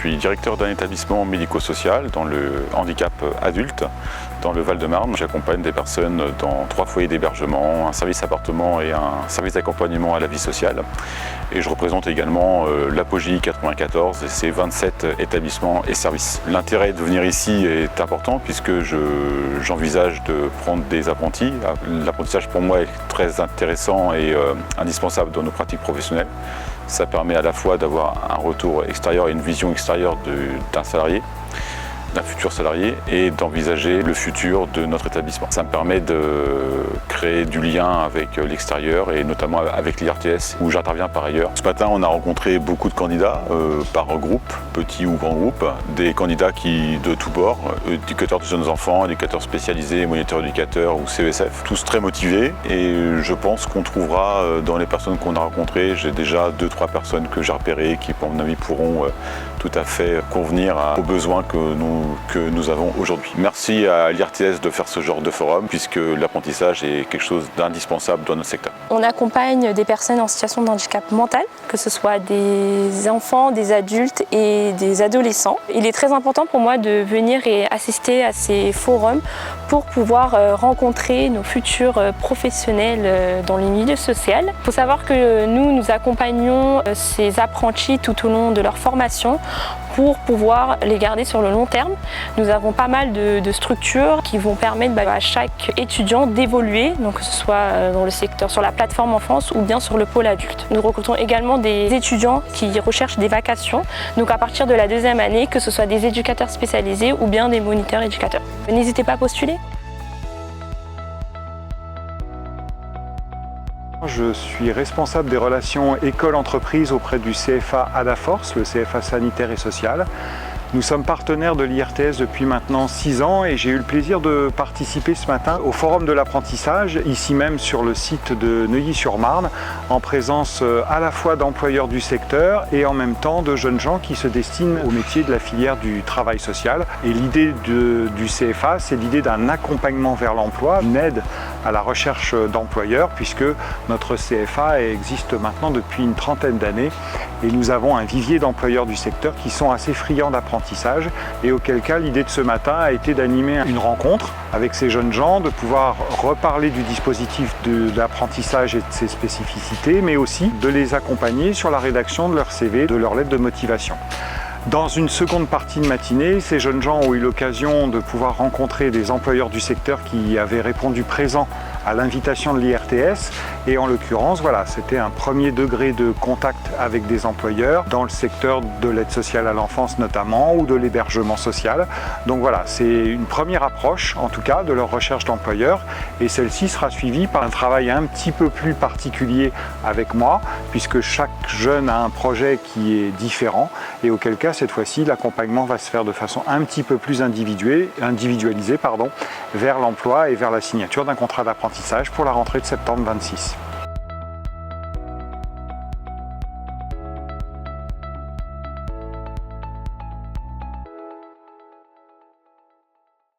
suis directeur d'un établissement médico-social dans le handicap adulte dans le Val-de-Marne. J'accompagne des personnes dans 3 foyers d'hébergement, un service appartement et un service d'accompagnement à la vie sociale. Et je représente également l'Apogée 94 et ses 27 établissements et services. L'intérêt de venir ici est important puisque j'envisage de prendre des apprentis. L'apprentissage pour moi est très intéressant et indispensable dans nos pratiques professionnelles. Ça permet à la fois d'avoir un retour extérieur et une vision extérieure d'un salarié, d'un futur salarié, et d'envisager le futur de notre établissement. Ça me permet de créer du lien avec l'extérieur et notamment avec l'IRTS où j'interviens par ailleurs. Ce matin, on a rencontré beaucoup de candidats par groupe, petits ou grands groupes, des candidats de tous bords, éducateurs de jeunes enfants, éducateurs spécialisés, moniteurs éducateurs ou CESF, tous très motivés, et je pense qu'on trouvera dans les personnes qu'on a rencontrées, j'ai déjà 2-3 personnes que j'ai repérées qui, à mon avis, pourront tout à fait convenir aux besoins que nous avons aujourd'hui. Merci à l'IRTS de faire ce genre de forum puisque l'apprentissage est quelque chose d'indispensable dans notre secteur. On accompagne des personnes en situation de handicap mental, que ce soit des enfants, des adultes et des adolescents. Il est très important pour moi de venir et assister à ces forums pour pouvoir rencontrer nos futurs professionnels dans le milieu social. Il faut savoir que nous accompagnons ces apprentis tout au long de leur formation pour pouvoir les garder sur le long terme. Nous avons pas mal de structures qui vont permettre à chaque étudiant d'évoluer, donc que ce soit dans le secteur, sur la plateforme enfance ou bien sur le pôle adulte. Nous recrutons également des étudiants qui recherchent des vacations, donc à partir de la 2e année, que ce soit des éducateurs spécialisés ou bien des moniteurs éducateurs. N'hésitez pas à postuler. Je suis responsable des relations école-entreprise auprès du CFA ADAFORCE, le CFA sanitaire et social. Nous sommes partenaires de l'IRTS depuis maintenant 6 ans et j'ai eu le plaisir de participer ce matin au Forum de l'apprentissage, ici même sur le site de Neuilly-sur-Marne, en présence à la fois d'employeurs du secteur et en même temps de jeunes gens qui se destinent au métier de la filière du travail social. Et l'idée du CFA, c'est l'idée d'un accompagnement vers l'emploi, une aide à la recherche d'employeurs, puisque notre CFA existe maintenant depuis une 30aine d'années et nous avons un vivier d'employeurs du secteur qui sont assez friands d'apprentissage, et auquel cas l'idée de ce matin a été d'animer une rencontre avec ces jeunes gens, de pouvoir reparler du dispositif d'apprentissage et de ses spécificités, mais aussi de les accompagner sur la rédaction de leur CV, de leur lettre de motivation. Dans une seconde partie de matinée, ces jeunes gens ont eu l'occasion de pouvoir rencontrer des employeurs du secteur qui avaient répondu présent à l'invitation de l'IRTS, et en l'occurrence, voilà, c'était un premier degré de contact avec des employeurs dans le secteur de l'aide sociale à l'enfance notamment, ou de l'hébergement social. Donc voilà, c'est une première approche en tout cas de leur recherche d'employeurs, et celle-ci sera suivie par un travail un petit peu plus particulier avec moi, puisque chaque jeune a un projet qui est différent, et auquel cas cette fois-ci l'accompagnement va se faire de façon un petit peu plus individualisée vers l'emploi et vers la signature d'un contrat d'apprentissage pour la rentrée de septembre 26.